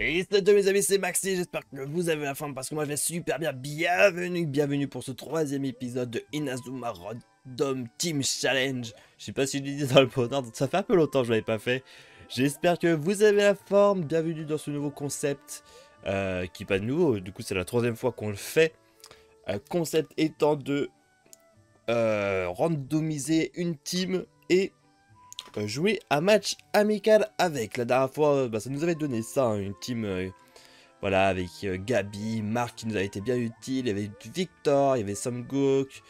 Et salut mes amis, c'est Maxi, j'espère que vous avez la forme parce que moi je vais super bien. Bienvenue pour ce troisième épisode de Inazuma Random Team Challenge. Je sais pas si je l'ai dit dans le bon ordre, ça fait un peu longtemps que je l'avais pas fait. J'espère que vous avez la forme, bienvenue dans ce nouveau concept qui n'est pas nouveau, du coup c'est la troisième fois qu'on le fait. Concept étant de randomiser une team et jouer un match amical avec. La dernière fois, ça nous avait donné ça, hein, une team voilà, avec Gabi, Marc qui nous a été bien utile, il y avait Victor, il y avait Samgok,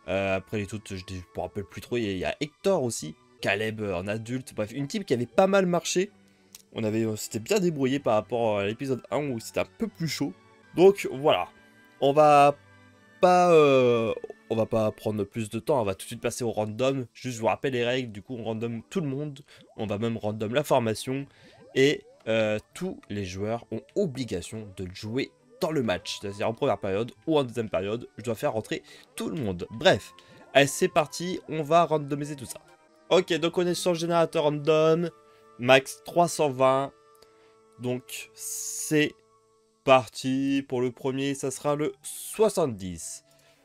après les autres, je ne me rappelle plus trop, il y a Hector aussi, Caleb en adulte, bref, une team qui avait pas mal marché. On s'était bien débrouillé par rapport à l'épisode 1 où c'était un peu plus chaud. Donc voilà, on va pas on va pas prendre plus de temps, on va tout de suite passer au random. Juste je vous rappelle les règles, du coup on random tout le monde, on va même random la formation et tous les joueurs ont obligation de jouer dans le match, c'est-à-dire en première période ou en deuxième période, je dois faire rentrer tout le monde. Bref, allez c'est parti, on va randomiser tout ça. Ok, donc on est sur le générateur random, max 320, donc c'est parti. Pour le premier, ça sera le 70.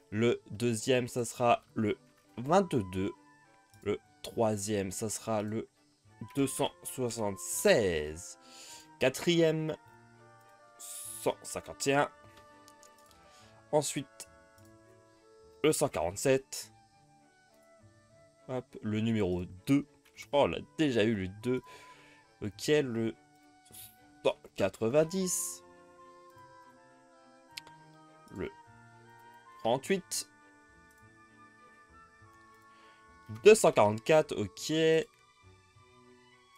Le deuxième, ça sera le 22. Le troisième, ça sera le 276. Quatrième, 151. Ensuite, le 147. Hop, le numéro 2. Je crois qu'on l'a déjà eu le 2. Ok, le 190. Le 38. 244, ok.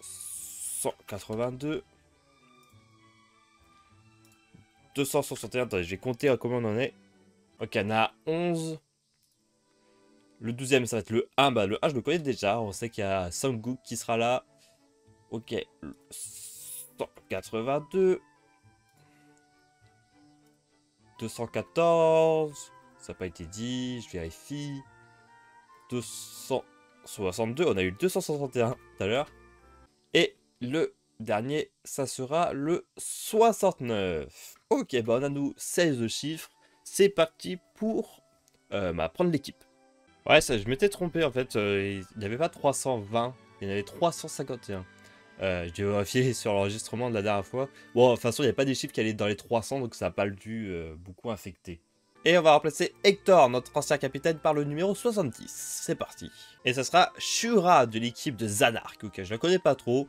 182. 261, attendez, je vais compter à combien on en est. Ok, on a 11. Le 12e, ça va être le 1. Bah, le 1, je le connais déjà. On sait qu'il y a Sangoku qui sera là. Ok, 182. 214. Ça n'a pas été dit, je vérifie. 262, on a eu 261 tout à l'heure. Et le dernier, ça sera le 69. Ok, bah on a nous 16 chiffres. C'est parti pour prendre l'équipe. Ouais, ça, je m'étais trompé en fait. Il n'y avait pas 320, il y en avait 351. J'ai vérifié sur l'enregistrement de la dernière fois. Bon, de toute façon, il n'y a pas des chiffres qui allaient dans les 300, donc ça n'a pas dû beaucoup infecter. Et on va remplacer Hector, notre ancien capitaine, par le numéro 70. C'est parti. Et ça sera Shura de l'équipe de Zanark. Ok, je la connais pas trop.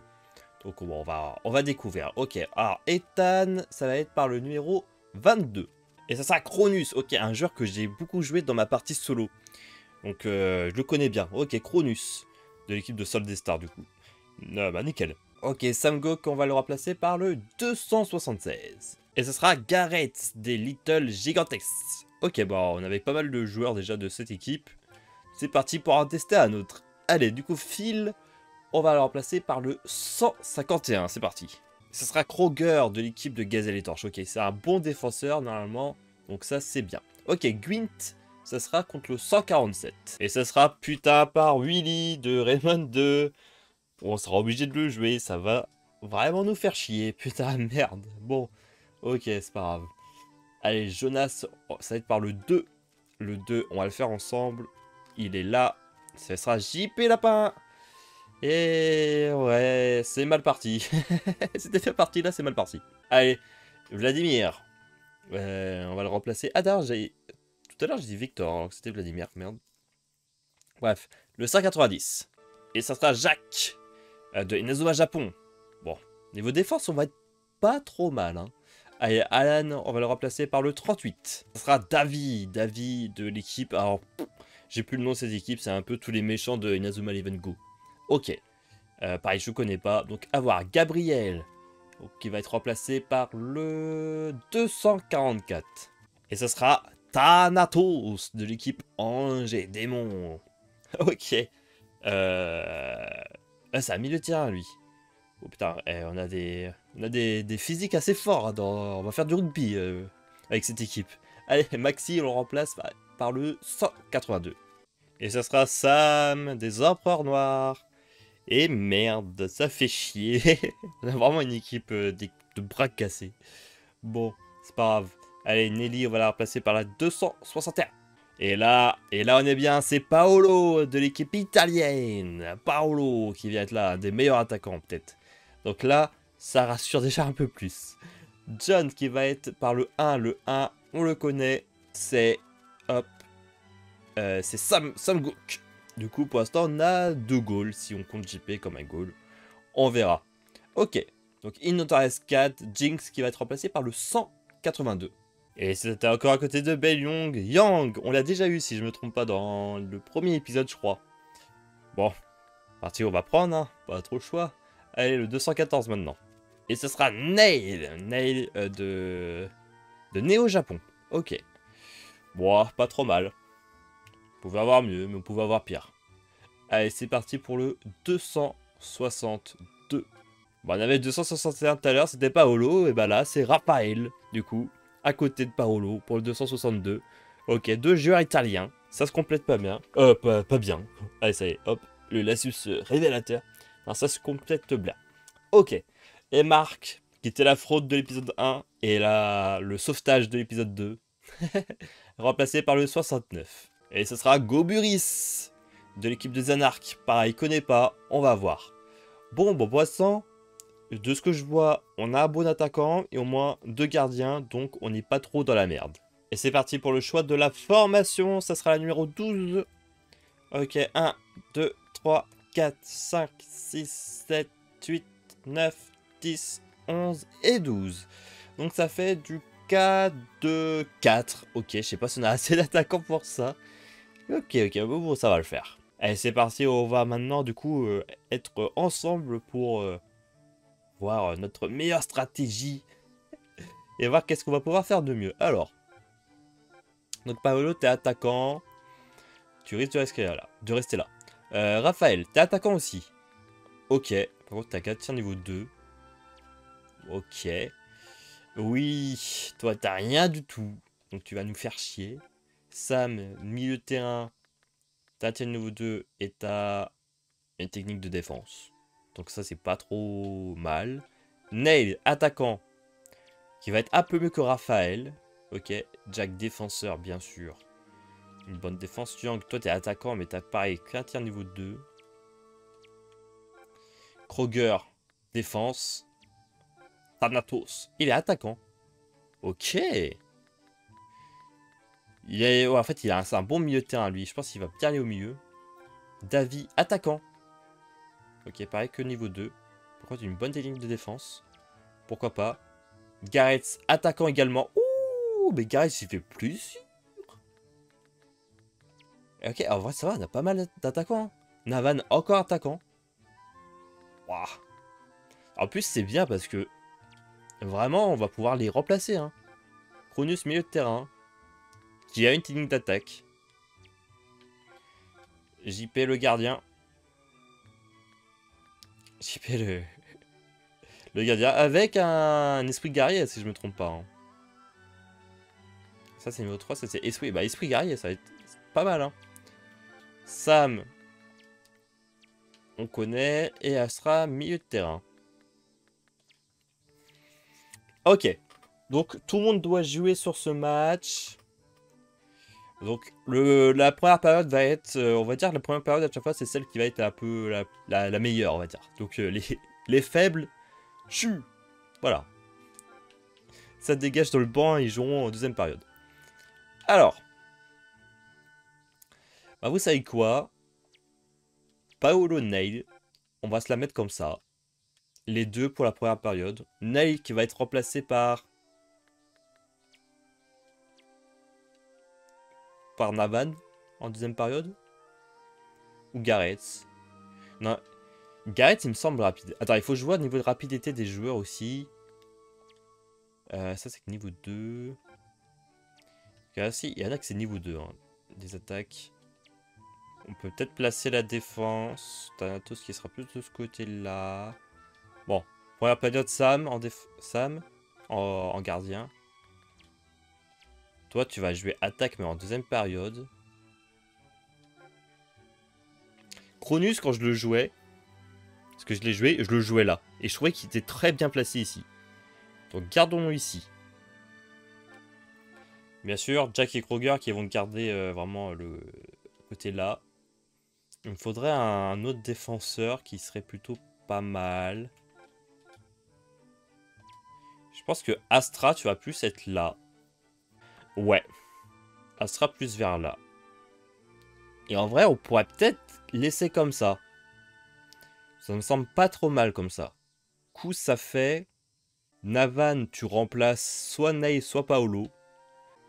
Donc bon, on va découvrir. Ok, alors Ethan, ça va être par le numéro 22. Et ça sera Cronus. Ok, un joueur que j'ai beaucoup joué dans ma partie solo. Donc je le connais bien. Ok, Cronus. De l'équipe de Sol des Stars du coup. Bah nickel. Ok, Samgok, on va le remplacer par le 276. Et ce sera Gareth des Little Gigantes. Ok, bon, on avait pas mal de joueurs déjà de cette équipe. C'est parti pour en tester un autre. Allez, du coup, Phil, on va le remplacer par le 151. C'est parti. Ce sera Kroger de l'équipe de Gazelle et Torche. Ok, c'est un bon défenseur normalement. Donc ça, c'est bien. Ok, Gwent, ça sera contre le 147. Et ça sera putain par Willy de Raymond 2. On sera obligé de le jouer, ça va vraiment nous faire chier. Putain, merde. Bon, ok, c'est pas grave. Allez, Jonas, ça va être par le 2. Le 2, on va le faire ensemble. Il est là. Ça sera JP Lapin. Et ouais, c'est mal parti. C'était fait parti, là, c'est mal parti. Allez, Vladimir. On va le remplacer. Ah, d'ailleurs, tout à l'heure, j'ai dit Victor, alors que c'était Vladimir, merde. Bref, le 190. Et ça sera Jacques. De Inazuma Japon. Bon, niveau défense, on va être pas trop mal. Hein. Allez, Alan, on va le remplacer par le 38. Ce sera Davi de l'équipe. Alors, j'ai plus le nom de cette équipe, c'est un peu tous les méchants de Inazuma Eleven Go. Ok, pareil, je connais pas. Donc, à voir, Gabriel, qui va être remplacé par le 244. Et ce sera Thanatos de l'équipe Ange et Démon. Ok. Ah, c'est un milieu de terrain, lui. Oh putain, on a des physiques assez forts. Hein, on va faire du rugby avec cette équipe. Allez, Maxi, on le remplace par le 182. Et ça sera Sam des Empereurs Noirs. Et merde, ça fait chier. On a vraiment une équipe de bras cassés. Bon, c'est pas grave. Allez, Nelly, on va la remplacer par la 261. Et là, on est bien, c'est Paolo de l'équipe italienne. Paolo qui vient être là, un des meilleurs attaquants peut-être. Donc là, ça rassure déjà un peu plus. John qui va être par le 1. Le 1, on le connaît, c'est... Hop. C'est Sam Gook. Du coup, pour l'instant, on a 2 goals. Si on compte JP comme un goal, on verra. Ok. Donc, il nous en reste 4. Jinx qui va être remplacé par le 182. Et c'était encore à côté de Belle Yang. On l'a déjà eu, si je me trompe pas, dans le premier épisode, je crois. Bon. Parti, on va prendre, hein. Pas trop le choix. Allez, le 214 maintenant. Et ce sera Nail. Nail de Néo Japon. Ok. Bon, pas trop mal. On pouvait avoir mieux, mais on pouvait avoir pire. Allez, c'est parti pour le 262. Bon, on avait 261 tout à l'heure, c'était Paolo. Et bah là, c'est Raphaël, du coup, à côté de Paolo pour le 262. Ok, 2 joueurs italiens. Ça se complète pas bien. Pas bien. Allez, ça y est, hop. Le lapsus révélateur. Non, ça se complète bien. Ok. Et Marc, qui était la fraude de l'épisode 1 et le sauvetage de l'épisode 2, remplacé par le 69. Et ce sera Goburis, de l'équipe des Anarques. Pareil, connaît pas, on va voir. Bon, pour l'instant, de ce que je vois, on a un bon attaquant et au moins 2 gardiens, donc on n'est pas trop dans la merde. Et c'est parti pour le choix de la formation, ça sera la numéro 12. Ok, 1, 2, 3, 4, 5, 6, 7, 8, 9, 10, 11 et 12. Donc ça fait du 4, 2, 4. Ok, je sais pas si on a assez d'attaquants pour ça. Ok, bon, ça va le faire. Allez, c'est parti, on va maintenant du coup être ensemble pour voir notre meilleure stratégie et voir qu'est-ce qu'on va pouvoir faire de mieux. Alors, donc Paolo, t'es attaquant, tu risques de rester là. Raphaël, t'es attaquant aussi. Ok, par contre t'as 4 tirs niveau 2. Ok. Oui, toi t'as rien du tout, donc tu vas nous faire chier. Sam, milieu de terrain, t'as un tir niveau 2 et t'as une technique de défense. Donc ça c'est pas trop mal. Nail, attaquant, qui va être un peu mieux que Raphaël. Ok, Jack, défenseur bien sûr. Une bonne défense. Yang, toi t'es attaquant mais t'as pareil qu'un tir niveau 2. Kroger, défense. Thanatos, il est attaquant. Ok. Ouais, en fait, c'est un bon milieu de terrain, lui. Je pense qu'il va bien aller au milieu. Davy, attaquant. Ok, pareil que niveau 2. Pourquoi tu as une bonne technique de défense? Pourquoi pas. Gareth, attaquant également. Ouh, mais Gareth, il fait plus. Ok, en vrai, ça va, on a pas mal d'attaquants. Hein. Navan, encore attaquant. Waouh. En plus, c'est bien parce que vraiment, on va pouvoir les remplacer. Hein. Cronus, milieu de terrain. Qui a une technique d'attaque. JP, le gardien. JP, le gardien. Avec un esprit guerrier, si je me trompe pas. Hein. Ça, c'est niveau 3. Ça, c'est esprit. Bah, esprit guerrier, ça va être pas mal. Hein. Sam, on connaît. Et Astra, milieu de terrain. Ok. Donc, tout le monde doit jouer sur ce match. Donc, la première période va être... on va dire la première période, à chaque fois, c'est celle qui va être un peu la meilleure, on va dire. Donc, les faibles, chut. Voilà. Ça dégage dans le banc, ils joueront en deuxième période. Alors. Bah, vous savez quoi? Paolo Nail. On va se la mettre comme ça. Les deux pour la première période. Nail qui va être remplacé par Navan en deuxième période. Ou Gareth. Non. Gareth, il me semble rapide. Attends, il faut jouer au niveau de rapidité des joueurs aussi. Ça, c'est que niveau 2. Ah, si, il y en a que c'est niveau 2. Hein. Des attaques. On peut peut-être placer la défense. Thanatos qui sera plus de ce côté-là. Bon. Première période, Sam en gardien. Toi, tu vas jouer attaque, mais en deuxième période. Cronus, quand je le jouais, parce que je l'ai joué, je le jouais là. Et je trouvais qu'il était très bien placé ici. Donc gardons-nous ici. Bien sûr, Jack et Kroger qui vont garder vraiment le côté là. Il me faudrait un autre défenseur qui serait plutôt pas mal. Je pense que Astra, tu vas plus être là. Ouais. Astra plus vers là. Et en vrai, on pourrait peut-être laisser comme ça. Ça me semble pas trop mal comme ça. Du coup, ça fait... Navan, tu remplaces soit Ney, soit Paolo.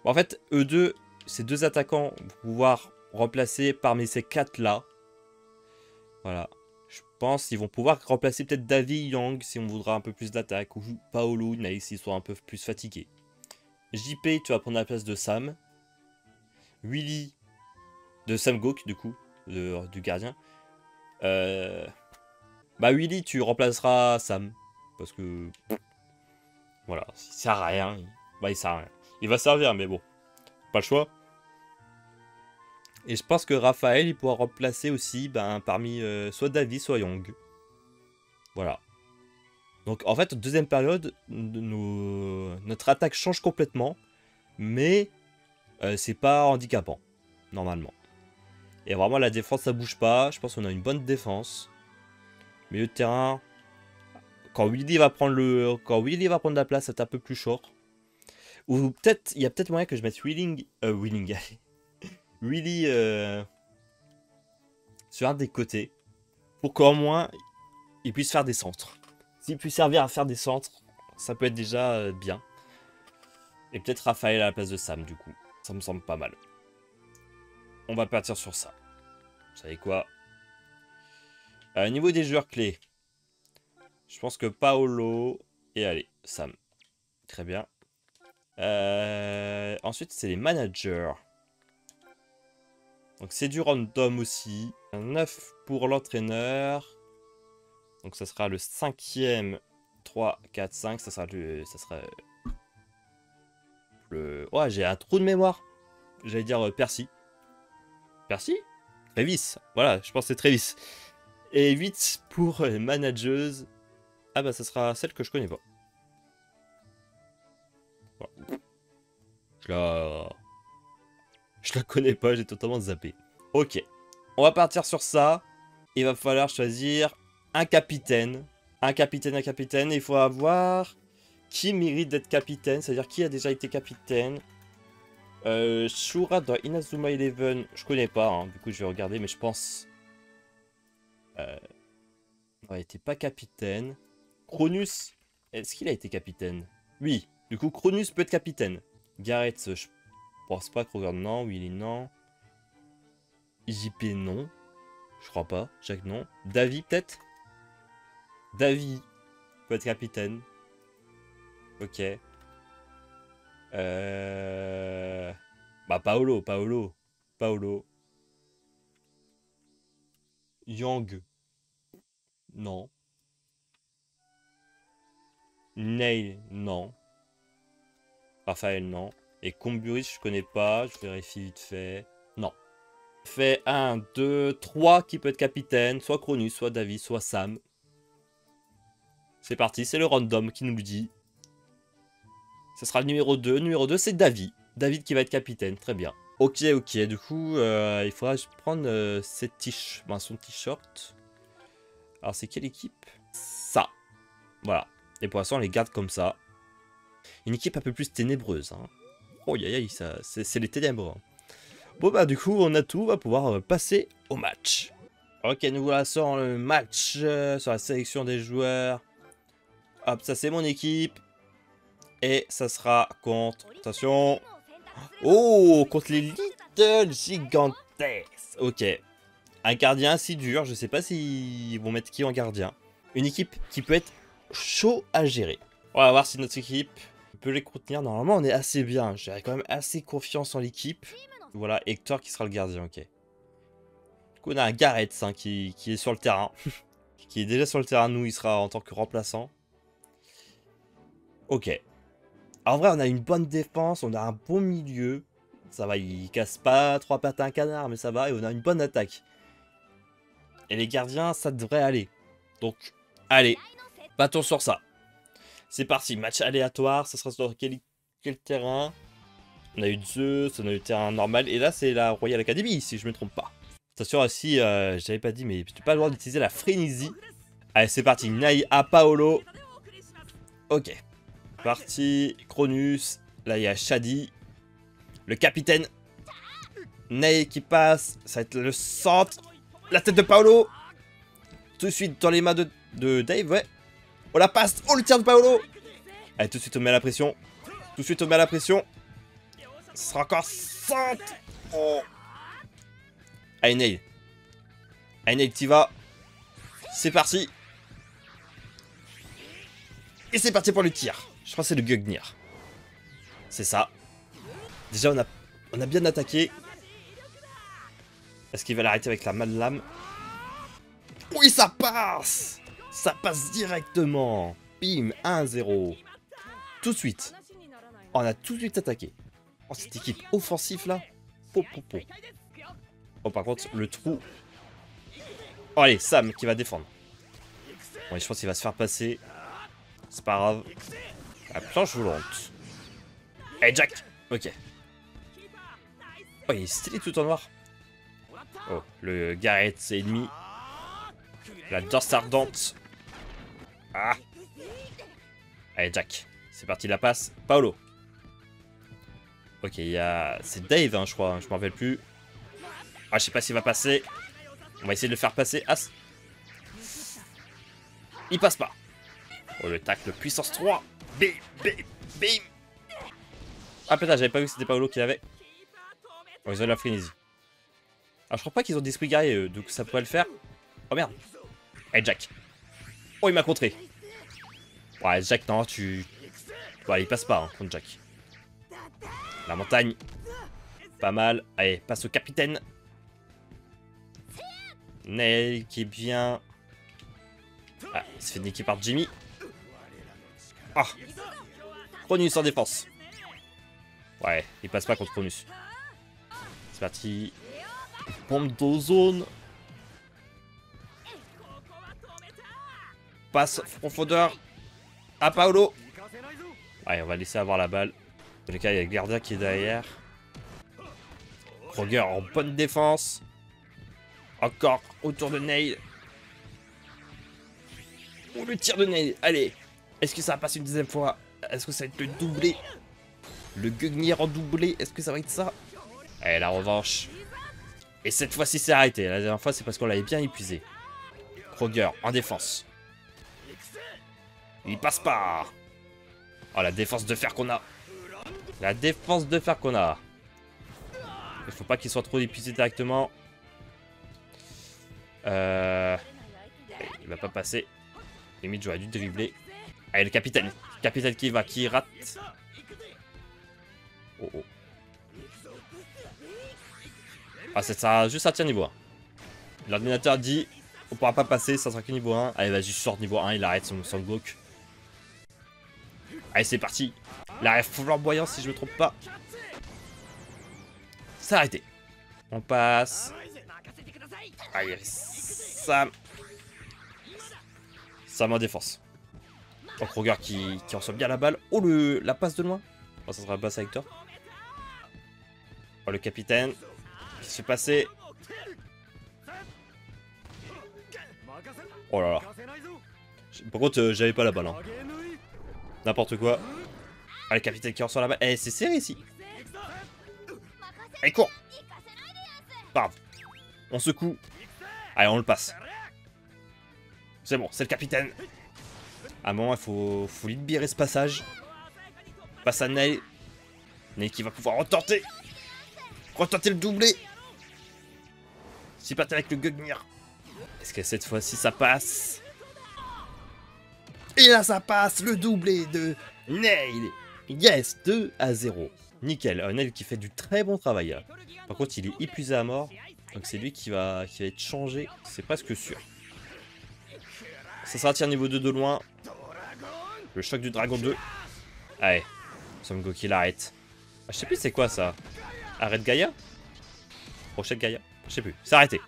En fait, eux deux, ces deux attaquants vont pouvoir remplacer parmi ces quatre-là. Voilà. Je pense qu'ils vont pouvoir remplacer peut-être Davy, Yang, si on voudra un peu plus d'attaque. Ou Paolo, Ney, s'ils sont un peu plus fatigués. JP, tu vas prendre la place de Sam. Willy, de Sam Gok, du coup, du gardien. Bah Willy, tu remplaceras Sam. Parce que... Voilà, il sert à rien. Bah il sert à rien. Il va servir, mais bon. Pas le choix. Et je pense que Raphaël, il pourra remplacer aussi parmi soit Davy, soit Young. Voilà. Donc en fait, deuxième période, notre attaque change complètement. Mais c'est pas handicapant, normalement. Et vraiment, la défense, ça bouge pas. Je pense qu'on a une bonne défense. Milieu de terrain... Quand Willy va prendre la place, c'est un peu plus short. Ou peut-être, il y a peut-être moyen que je mette Willy sur un des côtés. Pour qu'au moins, il puisse faire des centres. S'il peut servir à faire des centres, ça peut être déjà bien. Et peut-être Raphaël à la place de Sam, du coup. Ça me semble pas mal. On va partir sur ça. Vous savez quoi? Au niveau des joueurs clés, je pense que Paolo... Et allez, Sam. Très bien. Ensuite, c'est les managers. Donc, c'est du random aussi. 9 pour l'entraîneur. Donc, ça sera le 5e. 3, 4, 5. Ça sera le... Ouais, j'ai un trou de mémoire. J'allais dire Percy. Percy? Travis. Voilà, je pense que c'est Travis. Et 8 pour les managers. Ah bah, ça sera celle que je connais pas. Voilà. Je la connais pas, j'ai totalement zappé. Ok, on va partir sur ça. Il va falloir choisir un capitaine. Un capitaine. Il faut avoir qui mérite d'être capitaine, c'est-à-dire qui a déjà été capitaine. Shura dans Inazuma Eleven, je connais pas, hein. Du coup je vais regarder, mais je pense... il n'était pas capitaine. Cronus, est-ce qu'il a été capitaine? Oui, du coup Cronus peut être capitaine. Gareth, je pense pas. Kroger, non. Willy, non. JP, non. Je crois pas. Jack, non. Davy, peut-être. Davy peut être capitaine. Ok. Bah, Paolo. Yang. Non. Nail, non. Raphaël, non. Et Comburis, je connais pas. Je vérifie vite fait. Non. Fait 1, 2, 3 qui peut être capitaine. Soit Cronus, soit Davy, soit Sam. C'est parti, c'est le random qui nous le dit. Ce sera le numéro 2. Numéro 2, c'est Davy. David qui va être capitaine, très bien. Ok, du coup, il faudra prendre son t-shirt. Alors, c'est quelle équipe? Ça. Voilà. Et pour l'instant, on les garde comme ça. Une équipe un peu plus ténébreuse. Hein. Oh, aïe, c'est les ténèbres. Bon, bah, du coup, on a tout. On va pouvoir passer au match. Ok, nous voilà sur le match. Sur la sélection des joueurs. Hop, ça, c'est mon équipe. Et ça sera contre... Attention. Oh, contre les Little Gigantes. Ok. Un gardien si dur. Je sais pas s'ils vont mettre qui en gardien. Une équipe qui peut être chaud à gérer. On va voir si notre équipe peut les contenir. Normalement, on est assez bien. J'ai quand même assez confiance en l'équipe. Voilà, Hector qui sera le gardien. Ok. Du coup, on a un Gareth hein, qui est sur le terrain. Qui est déjà sur le terrain. Nous, il sera en tant que remplaçant. Ok. En vrai, on a une bonne défense, on a un bon milieu. Ça va, il casse pas 3 pattes à un canard, mais ça va. Et on a une bonne attaque. Et les gardiens, ça devrait aller. Donc, allez, battons sur ça. C'est parti, match aléatoire. Ça sera sur quel terrain? On a eu Zeus, on a eu le terrain normal. Et là, c'est la Royal Academy, si je me trompe pas. Attention aussi, j'avais pas dit, mais tu n'as pas le droit d'utiliser la frénésie. Allez, c'est parti. Nai à Paolo. Ok. Parti. Cronus. Là, il y a Shadi. Le capitaine. Nai qui passe. Ça va être le centre. La tête de Paolo. Tout de suite dans les mains de Dave, ouais. Oh la passe. Oh le tir de Paolo. Allez, tout de suite on met la pression. Tout de suite on met la pression. Ce sera encore centre. Oh. Allez, Nail. Allez, Nail, t'y vas. C'est parti. Et c'est parti pour le tir. Je crois que c'est le Gugnir. C'est ça. Déjà, on a bien attaqué. Est-ce qu'il va l'arrêter avec la main lame? Oui, ça passe. Ça passe directement. Bim, 1-0. Tout de suite. On a tout de suite attaqué. Oh, cette équipe offensive là. Oh, par contre, le trou. Oh, allez, Sam qui va défendre. Bon, je pense qu'il va se faire passer. C'est pas grave. La planche volante. Hey, Jack. Ok. Oh, il est stylé tout en noir. Oh, le Garrett, c'est ennemi. La danse ardente. Ah. Allez, Jack. C'est parti, la passe. Paolo. Ok, il y a... C'est Dave, hein, je crois. Hein, je m'en rappelle plus. Ah, je sais pas s'il va passer. On va essayer de le faire passer. Ah. Il passe pas. Oh, le tacle puissance 3. Bim, bim, bim. Ah, putain, j'avais pas vu que c'était Paolo qui l'avait. Oh, ils ont la frénésie. Ah, je crois pas qu'ils ont des esprits guerriers, donc ça pourrait le faire. Oh, merde. Allez, Jack. Oh, il m'a contré. Ouais, Jack, non, tu... Ouais, il passe pas, hein, contre Jack. La montagne. Pas mal. Allez, passe au capitaine. Nail qui est bien. Ah, il se fait niquer par Jimmy. Ah. Cronus en défense. Ouais, il passe pas contre Cronus. C'est parti. Bombe d'ozone. Passe profondeur à Paolo. Ouais, on va laisser avoir la balle. Dans les cas, il y a Garda qui est derrière. Kroger en bonne défense. Encore autour de Nail. Oh, le tir de Nail. Allez. Est-ce que ça va passer une deuxième fois? Est-ce que ça va être le doublé? Le Gugnir en doublé? Est-ce que ça va être ça? Allez, la revanche. Et cette fois-ci, c'est arrêté. La dernière fois, c'est parce qu'on l'avait bien épuisé. Kroger en défense. Il passe pas. Oh, la défense de fer qu'on a. La défense de fer qu'on a. Il faut pas qu'il soit trop épuisé directement. Il va pas passer. Limite, j'aurais dû dribbler. Allez, le capitaine. Capitaine qui rate. Oh, oh. Ah, ça sera juste à tir niveau 1. L'ordinateur dit on pourra pas passer, ça sera que niveau 1. Allez, vas-y, je sors niveau 1, il arrête son Gok. Allez, c'est parti. L'arrêt flamboyant, si je me trompe pas. C'est arrêté. On passe. Allez, Sam. Sam en défense. Oh, Kroger qui reçoit bien la balle. Oh, la passe de loin. Oh, ça sera la passe à Hector. Oh, le capitaine qui se fait passer. Oh là là. Par contre, j'avais pas la balle. Hein. N'importe quoi. Ah, le capitaine qui reçoit la balle. Eh, c'est serré ici. Allez, cours. Bam. On secoue. Allez, on le passe. C'est bon, c'est le capitaine. À un moment, il faut libérer ce passage. Passe à Nail. Nail qui va pouvoir retenter. Retenter le doublé. C'est parti avec le Gugnir. Est-ce que cette fois-ci, ça passe? Et là, ça passe. Le doublé de Nail. Yes, 2-0. Nickel. Nail qui fait du très bon travail. Là. Par contre, il est épuisé à mort. Donc c'est lui qui va être changé. C'est presque sûr. Ça sera tir niveau 2 de loin. Le choc du dragon 2. Allez. Son Goku qui l'arrête. Ah, je sais plus c'est quoi ça. Arrête Gaïa? Prochaine Gaïa? Je sais plus. C'est arrêté.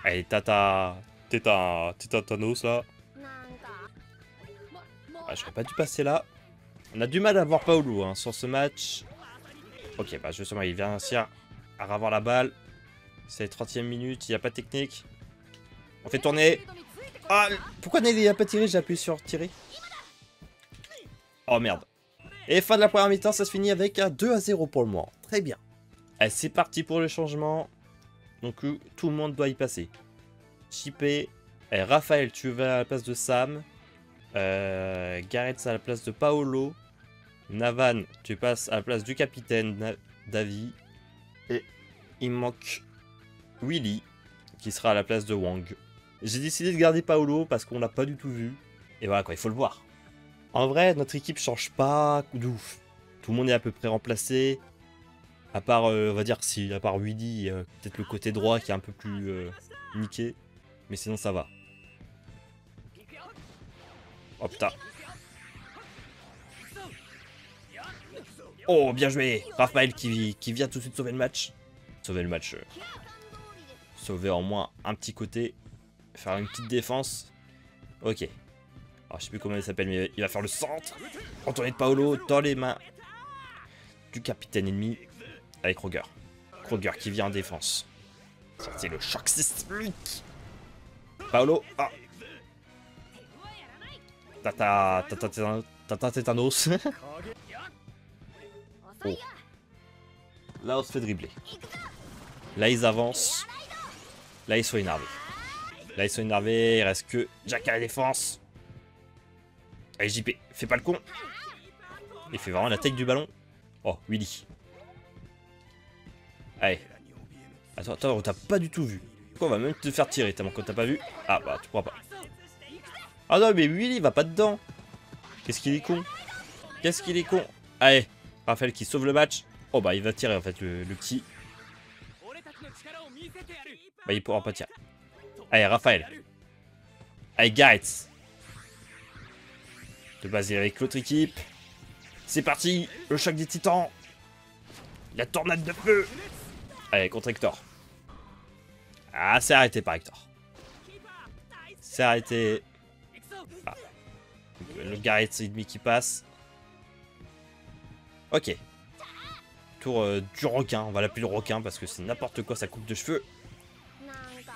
Allez, Thanos là. Ah, j'aurais pas dû passer là. On a du mal à voir Paolo hein, sur ce match. Ok, bah justement, il vient réussir à ravoir la balle. C'est la 30e minute, il n'y a pas de technique. On fait tourner. Ah, pourquoi Nelly n'a pas tiré? J'ai appuyé sur tirer. Oh merde. Et fin de la première mi-temps, ça se finit avec un 2-0 pour le moment. Très bien. Allez, c'est parti pour le changement. Donc tout le monde doit y passer. Chippé. Raphaël, tu vas à la place de Sam. Gareth à la place de Paolo. Navan, tu passes à la place du capitaine Davi. Et il manque Willy, qui sera à la place de Wang. J'ai décidé de garder Paolo parce qu'on l'a pas du tout vu. Et voilà quoi, il faut le voir. En vrai, notre équipe change pas de ouf. Tout le monde est à peu près remplacé. À part, on va dire, si, à part Willy, peut-être le côté droit qui est un peu plus niqué. Mais sinon, ça va. Oh putain. Oh, bien joué. Raphaël qui vient tout de suite sauver le match. Sauver le match. Sauver en moins un petit côté. Faire une petite défense. Ok. Alors, je sais plus comment il s'appelle, mais il va faire le centre. Retourner de Paolo dans les mains du capitaine ennemi avec Roger. Roger qui vient en défense. C'est le choc sismique. Paolo. Ah. Tata tétanos. Oh. Là, on se fait dribbler. Là, ils avancent. Là, ils sont énervés. Là, ils sont énervés. Il reste que Jack à la défense. Allez, JP, fais pas le con. Il fait vraiment la tête du ballon. Oh, Willy. Allez. Attends, on t'a pas du tout vu. Pourquoi on va même te faire tirer tellement qu'on t'a pas vu? Ah, bah, tu crois pas. Ah non, mais Willy va pas dedans. Qu'est-ce qu'il est con. Qu'est-ce qu'il est con. Allez, Raphaël qui sauve le match. Oh, bah, il va tirer en fait, le petit. Bah, il pourra pas tirer. Allez, Raphaël. Allez, Gareth. De base, il est avec l'autre équipe. C'est parti. Le choc des titans. La tornade de feu. Allez, contre Hector. Ah, c'est arrêté par Hector. C'est arrêté. Ah. Le Gareth ennemi qui passe. Ok. Tour du requin. On va l'appeler le requin parce que c'est n'importe quoi sa coupe de cheveux.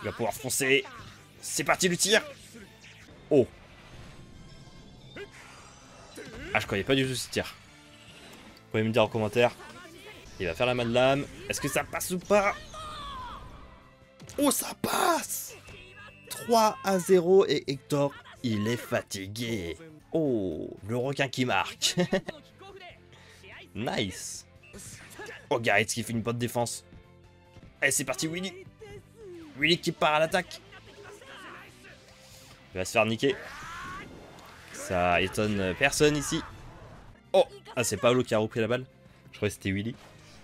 Il va pouvoir foncer. C'est parti le tir. Oh. Ah, je croyais pas du tout ce tir. Vous pouvez me dire en commentaire. Il va faire la main de lame. Est-ce que ça passe ou pas? Oh, ça passe! 3-0 et Hector, il est fatigué. Oh, le requin qui marque. Nice. Oh, Gareth qui fait une bonne défense. Allez, c'est parti, Willy. Willy qui part à l'attaque. Il va se faire niquer. Ça étonne personne ici. Oh, ah, c'est Paolo qui a repris la balle. Je croyais que c'était Willy.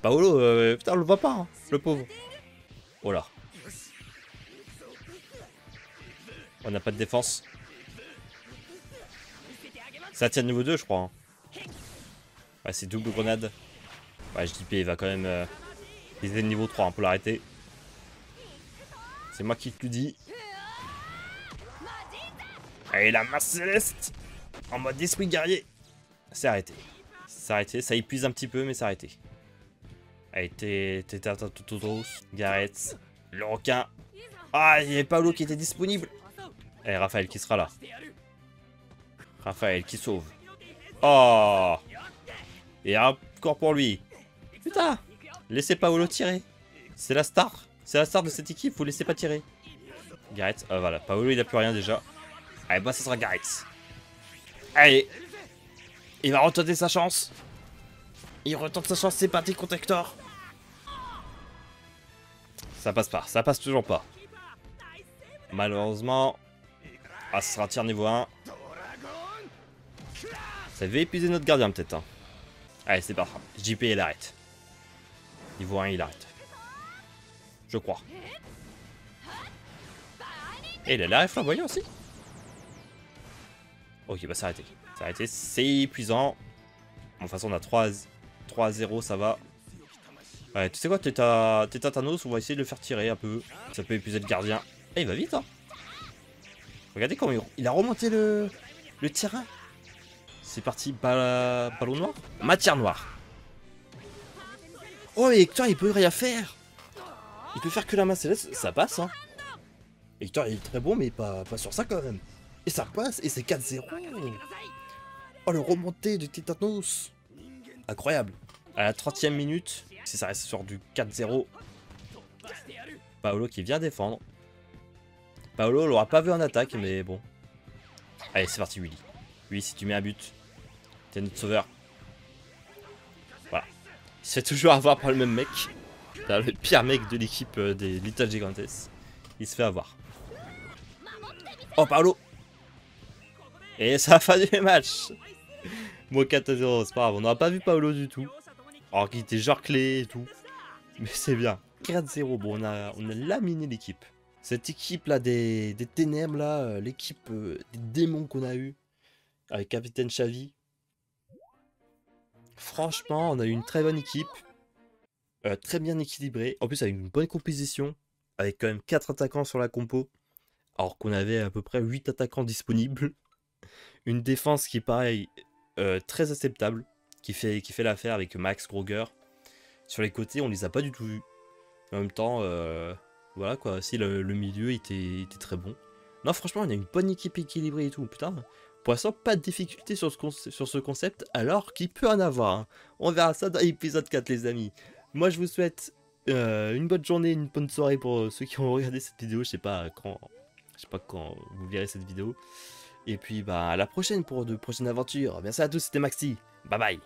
Paolo, putain, on le voit pas, hein, le pauvre. Oh là. On n'a pas de défense. Ça tient niveau 2, je crois. Hein. Ouais, c'est double grenade. Ouais, JP il va quand même viser le niveau 3 hein, pour l'arrêter. C'est moi qui te le dis. Allez, la masse céleste en mode esprit guerrier. C'est arrêté. C'est arrêté. Ça épuise un petit peu, mais c'est arrêté. Allez, t'es Gareth. Le requin. Ah, il y avait Paolo qui était disponible. Allez, Raphaël qui sera là. Raphaël qui sauve. Oh. Et encore pour lui. Putain. Laissez Paolo tirer. C'est la star. C'est la star de cette équipe. Vous laissez pas tirer. Gareth. Ah, voilà. Paolo, il a plus rien déjà. Allez, bah, ça sera Gareth. Allez. Il va retenter sa chance. Il retente sa chance. C'est parti contre Hector. Ça passe pas. Ça passe toujours pas. Malheureusement. Ah, ce sera un tir niveau 1. Ça va épuiser notre gardien peut-être. Hein. Allez, c'est parti. JP, il arrête. Niveau 1, il arrête. Je crois. Et il a l'air flamboyant aussi. Ok, bah c'est arrêté. C'est arrêté, c'est épuisant. Bon, de toute façon, on a 3-0, ça va. Ouais, tu sais quoi, Thanos, on va essayer de le faire tirer un peu. Ça peut épuiser le gardien. Et il va vite, hein. Regardez comment il a remonté le terrain. C'est parti, ballon noir. Matière noire. Oh, mais Hector, il peut rien faire. Il peut faire que la main céleste, ça passe, hein. Hector, il est très bon, mais pas sur ça, quand même. Et ça passe, et c'est 4-0. Oh, le remonté de Titanos. Incroyable. À la 30e minute, si ça reste sur du 4-0, Paolo qui vient défendre. Paolo l'aura pas vu en attaque, mais bon. Allez, c'est parti, Willy. Willy, si tu mets un but, t'es notre sauveur. Voilà. Il se fait toujours avoir par le même mec. Le pire mec de l'équipe des Little Gigantes. Il se fait avoir. Oh, Paolo. Et ça a fin du match. Bon, 4-0, c'est pas grave. On n'aura pas vu Paolo du tout. Alors qu'il était genre clé et tout. Mais c'est bien. 4-0. Bon, on a laminé l'équipe. Cette équipe là des ténèbres là, l'équipe des démons qu'on a eu avec Capitaine Xavi. Franchement, on a eu une très bonne équipe. Très bien équilibrée. En plus, avec une bonne composition. Avec quand même 4 attaquants sur la compo. Alors qu'on avait à peu près 8 attaquants disponibles. Une défense qui est pareil, très acceptable. Qui fait l'affaire avec Max Groger. Sur les côtés, on les a pas du tout vus. En même temps, voilà quoi, si le milieu était très bon. Non, franchement, on a une bonne équipe équilibrée et tout. Putain, pour l'instant, pas de difficulté sur ce concept, alors qu'il peut en avoir. Hein. On verra ça dans l'épisode 4, les amis. Moi, je vous souhaite une bonne journée, une bonne soirée pour ceux qui ont regardé cette vidéo. Je sais pas quand vous verrez cette vidéo. Et puis, bah, à la prochaine pour de prochaines aventures. Merci à tous, c'était Maxi. Bye bye.